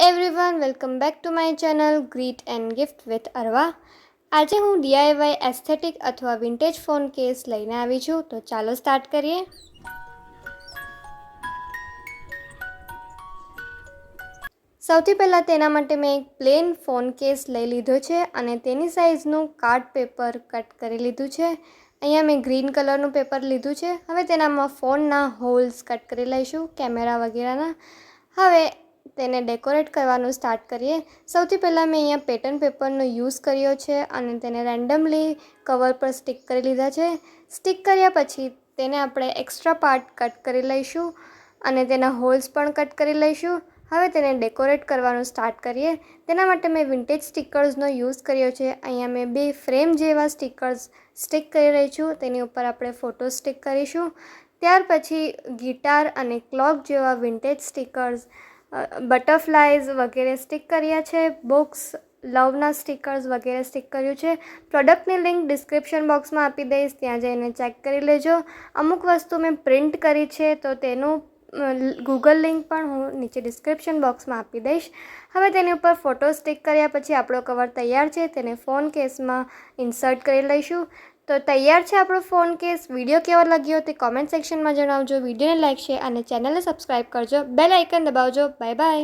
Everyone, welcome back to my channel greet and gift with Arva. આજે હું DIY aesthetic અથવા vintage phone case લઈને આવી છું, તો ચાલો સ્ટાર્ટ કરીએ. સૌથી પહેલાં તેના માટે મેં એક પ્લેન ફોન કેસ લઈ લીધો છે અને તેની સાઇઝનું કાર્ડ પેપર કટ કરી લીધું છે. અહીંયા મેં ગ્રીન કલરનું પેપર લીધું છે. હવે તેનામાં ફોનના હોલ્સ કટ કરી લઈશું, કેમેરા વગેરેના. હવે તેને ડેકોરેટ કરવાનું સ્ટાર્ટ કરીએ. સૌથી પહેલાં મેં અહીંયા પેટર્ન પેપરનો યુઝ કર્યો છે અને તેને રેન્ડમલી કવર પર સ્ટિક કરી લીધા છે. સ્ટિક કર્યા પછી તેને આપણે એક્સ્ટ્રા પાર્ટ કટ કરી લઈશું અને તેના હોલ્સ પણ કટ કરી લઈશું. હવે તેને ડેકોરેટ કરવાનું સ્ટાર્ટ કરીએ. તેના માટે મેં વિન્ટેજ સ્ટીકર્સનો યુઝ કર્યો છે. અહીંયા મેં 2 ફ્રેમ જેવા સ્ટીકર્સ સ્ટિક કરી રહી છું. તેની ઉપર આપણે ફોટો સ્ટિક કરીશું. ત્યાર પછી ગિટાર અને ક્લોક જેવા વિન્ટેજ સ્ટીકર્સ, બટરફ્લાઇઝ વગેરે સ્ટિક કર્યા છે. બોક્સ, લવના સ્ટીકર્સ વગેરે સ્ટિક કર્યું છે. પ્રોડક્ટની લિંક ડિસ્ક્રિપ્શન બોક્સમાં આપી દઈશ, ત્યાં જઈને ચેક કરી લેજો. અમુક વસ્તુ મેં પ્રિન્ટ કરી છે, તો તેનું ગૂગલ લિંક પણ હું નીચે ડિસ્ક્રિપ્શન બોક્સમાં આપી દઈશ. હવે તેની ઉપર ફોટો સ્ટિક કર્યા પછી આપણો કવર તૈયાર છે. તેને ફોન કેસમાં ઇન્સર્ટ કરી લઈશું. તો તૈયાર છે આપણો ફોન કેસ. વિડીયો કેવો લાગ્યો તે કોમેન્ટ સેક્શનમાં જણાવજો. વિડીયોને લાઈક, શેર અને ચેનલને સબસ્ક્રાઈબ કરજો. બેલ આઇકન દબાવજો. Bye by.